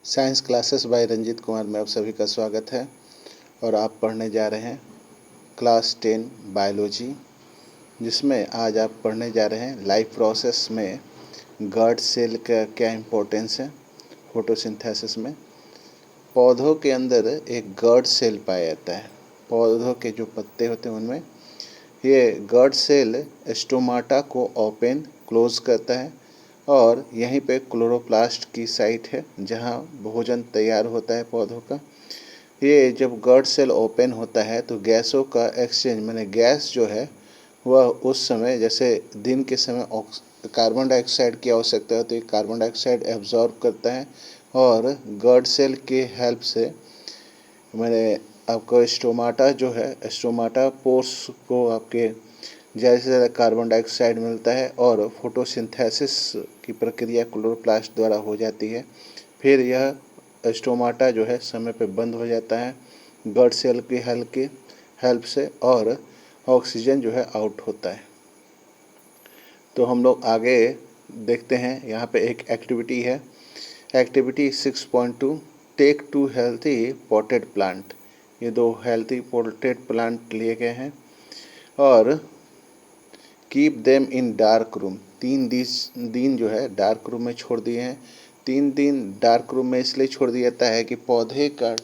Science classes by Ranjit Kumar में आप सभी का स्वागत है। और आप पढ़ने जा रहे हैं क्लास 10 बायोलॉजी, जिसमें आज आप पढ़ने जा रहे हैं लाइफ प्रोसेस में गार्ड सेल का क्या इम्पोर्टेंस है। फोटोसिंथेसिस में पौधों के अंदर एक गार्ड सेल पाया जाता है। पौधों के जो पत्ते होते हैं उनमें ये गार्ड सेल स्टोमाटा को ओपन क्लोज करता है, और यहीं पे क्लोरोप्लास्ट की साइट है जहाँ भोजन तैयार होता है पौधों का। ये जब गार्ड सेल ओपन होता है तो गैसों का एक्सचेंज, माने गैस जो है वह उस समय, जैसे दिन के समय कार्बन डाइऑक्साइड की आवश्यकता है तो ये कार्बन डाइऑक्साइड एब्जॉर्ब करता है, और गार्ड सेल के हेल्प से मैंने आपको स्टोमाटा जो है, स्टोमाटा पोर्स को आपके ज़्यादा से ज़्यादा कार्बन डाइऑक्साइड मिलता है और फोटोसिंथेसिस की प्रक्रिया क्लोरोप्लास्ट द्वारा हो जाती है। फिर यह स्टोमाटा जो है समय पे बंद हो जाता है गार्ड सेल की हेल्प से, और ऑक्सीजन जो है आउट होता है। तो हम लोग आगे देखते हैं। यहाँ पे एक एक्टिविटी है, activity 6.2 take 2 healthy potted plant. ये 2 हेल्थी पॉटेड प्लांट लिए गए हैं और keep them in dark room. 3 दिन जो है डार्क रूम में छोड़ दिए हैं। 3 दिन डार्क रूम में इसलिए छोड़ दिया जाता है कि पौधे का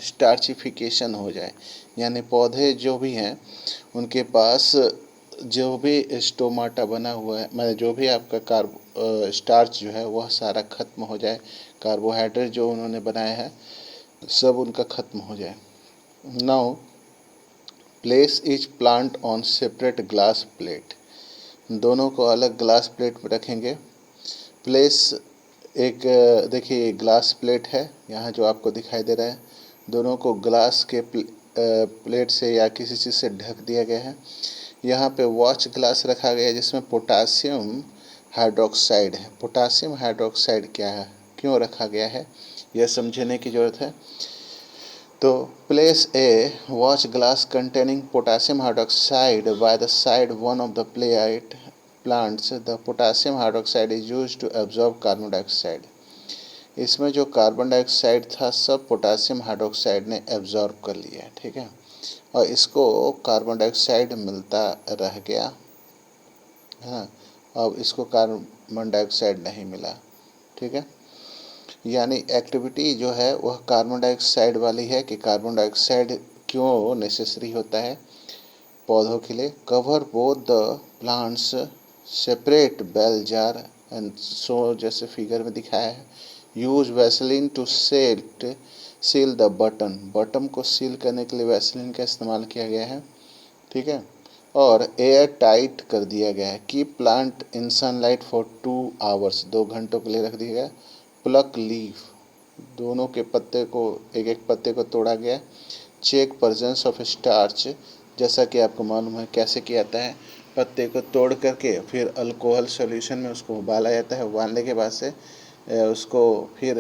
स्टार्चिफिकेशन हो जाए, यानी पौधे जो भी हैं उनके पास जो भी स्टोमाटा बना हुआ है, मतलब जो भी आपका स्टार्च जो है वह सारा खत्म हो जाए, कार्बोहाइड्रेट जो उन्होंने बनाया है सब उनका खत्म हो जाए। Now place etch plant on separate glass plate. दोनों को अलग ग्लास प्लेट पर रखेंगे। प्लेस एक देखिए ग्लास प्लेट है यहाँ जो आपको दिखाई दे रहा है, दोनों को ग्लास के प्लेट से या किसी चीज़ से ढक दिया गया है। यहाँ पे वॉच ग्लास रखा गया है जिसमें पोटासियम हाइड्रोक्साइड है। पोटासियम हाइड्रोक्साइड क्या है, क्यों रखा गया है, यह समझने की ज़रूरत है। तो place a watch glass containing potassium hydroxide by the side one of the plants. The potassium hydroxide is used to absorb carbon dioxide. इसमें जो कार्बन डाइऑक्साइड था सब पोटासियम हाइड्रोक्साइड ने एब्जॉर्ब कर लिया है, ठीक है, और इसको कार्बन डाइऑक्साइड मिलता रह गया। हाँ, अब इसको कार्बन डाइऑक्साइड नहीं मिला, ठीक है। यानी एक्टिविटी जो है वह कार्बन डाइऑक्साइड वाली है कि कार्बन डाइऑक्साइड क्यों नेसेसरी होता है पौधों के लिए। Cover both the plants separate bell jar and so, जैसे फिगर में दिखाया है। Use Vaseline to seal the button को सील करने के लिए वैसलीन का इस्तेमाल किया गया है, ठीक है। और एयर टाइट कर दिया गया है। Keep plant in sunlight for 2 hours, 2 घंटों के लिए रख दिया गया। प्लक लीफ, दोनों के पत्ते को, एक एक पत्ते को तोड़ा गया। चेक प्रेजेंस ऑफ स्टार्च, जैसा कि आपको मालूम है कैसे किया जाता है, पत्ते को तोड़ करके फिर अल्कोहल सॉल्यूशन में उसको उबाला जाता है। उबालने के बाद से उसको फिर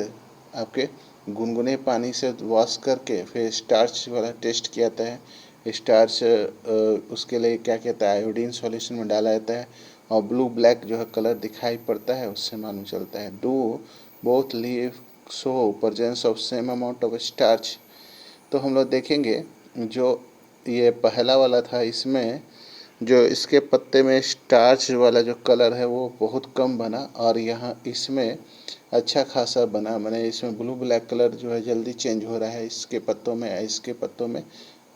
आपके गुनगुने पानी से वॉश करके फिर स्टार्च वाला टेस्ट किया जाता है। स्टार्च उसके लिए क्या कहता है, आयोडीन सॉल्यूशन में डाला जाता है, और ब्लू ब्लैक जो है कलर दिखाई पड़ता है, उससे मालूम चलता है। Do both leave show presence of same amount of starch. तो हम लोग देखेंगे जो ये पहला वाला था, इसमें जो इसके पत्ते में स्टार्च वाला जो कलर है वो बहुत कम बना, और यहाँ इसमें अच्छा खासा बना। मैंने इसमें ब्लू ब्लैक कलर जो है जल्दी चेंज हो रहा है इसके पत्तों में, इसके पत्तों में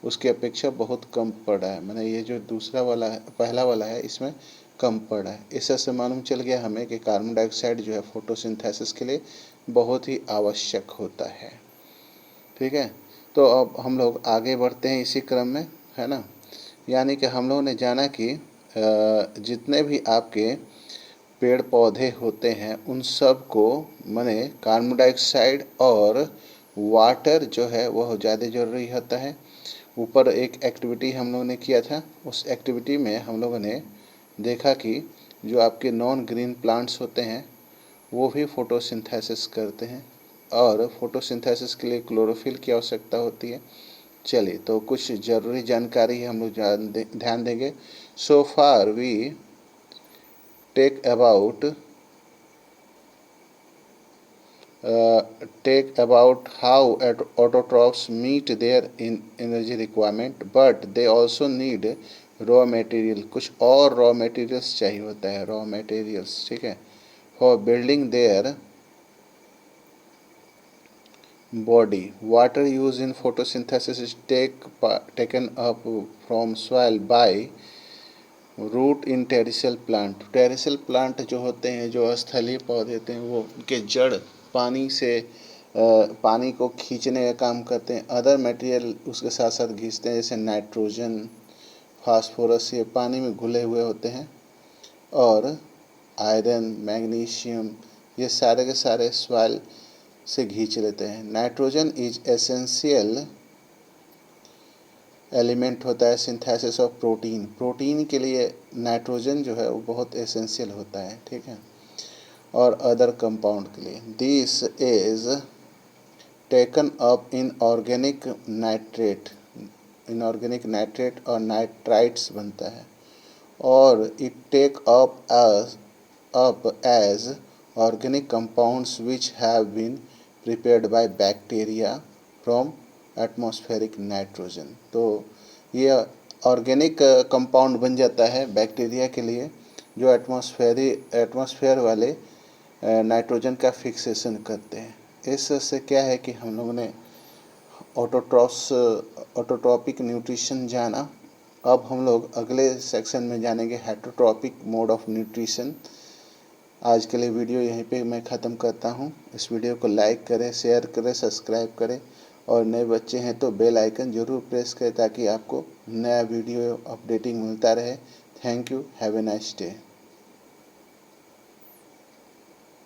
उसके अपेक्षा बहुत कम पड़ रहा है। मैंने ये जो दूसरा वाला है, पहला वाला है, इसमें कम पड़ रहा है। इससे से मालूम चल गया हमें कि कार्बन डाइऑक्साइड जो है फोटोसिंथेसिस के लिए बहुत ही आवश्यक होता है, ठीक है। तो अब हम लोग आगे बढ़ते हैं इसी क्रम में, है ना। यानी कि हम लोगों ने जाना कि जितने भी आपके पेड़ पौधे होते हैं उन सब को माने कार्बन डाइऑक्साइड और वाटर जो है वह ज़्यादा ज़रूरी होता है। ऊपर एक एक्टिविटी हम लोगों ने किया था, उस एक्टिविटी में हम लोगों ने देखा कि जो आपके नॉन ग्रीन प्लांट्स होते हैं वो भी फोटोसिंथेसिस करते हैं, और फोटोसिंथेसिस के लिए क्लोरोफिल की आवश्यकता होती है। चलिए, तो कुछ ज़रूरी जानकारी हम लोग ध्यान देंगे। So far we take about take about how autotrophs meet their energy requirement, but they also need raw material. कुछ और raw materials चाहिए होता है, raw materials, ठीक है, for building their body. Water used in photosynthesis is taken up from soil by root in terrestrial plant. Terrestrial plant जो होते हैं, जो स्थलीय पौधे होते हैं, वो उनके जड़ पानी से पानी को खींचने का काम करते हैं. अदर मटेरियल उसके साथ साथ खींचते हैं, जैसे नाइट्रोजन, फास्फोरस, ये पानी में घुले हुए होते हैं. और आयरन, मैग्नीशियम, ये सारे के सारे सॉइल से खींच लेते हैं. नाइट्रोजन इज एसेंशियल एलिमेंट होता है सिंथेसिस ऑफ प्रोटीन. प्रोटीन के लिए नाइट्रोजन जो है वो बहुत एसेंशियल होता है, ठीक है, और अदर कंपाउंड के लिए. This is taken up inorganic nitrate. Inorganic nitrate और नाइट्राइट्स बनता है. और it take up as organic compounds which have been prepared by bacteria from atmospheric nitrogen. तो ये ऑर्गेनिक कंपाउंड बन जाता है बैक्टीरिया के लिए, जो एटमॉस्फेयर वाले नाइट्रोजन का फिक्सेशन करते हैं. इससे क्या है कि हम लोगों ने ऑटोट्रॉपिक न्यूट्रिशन जाना. अब हम लोग अगले सेक्शन में जानेंगे हेटरोट्रॉपिक मोड ऑफ न्यूट्रिशन. आज के लिए वीडियो यहीं पे मैं ख़त्म करता हूँ. इस वीडियो को लाइक करें, शेयर करें, सब्सक्राइब करें, और नए बच्चे हैं तो बेल आइकन ज़रूर प्रेस करें ताकि आपको नया वीडियो अपडेटिंग मिलता रहे. Thank you. Have a nice day.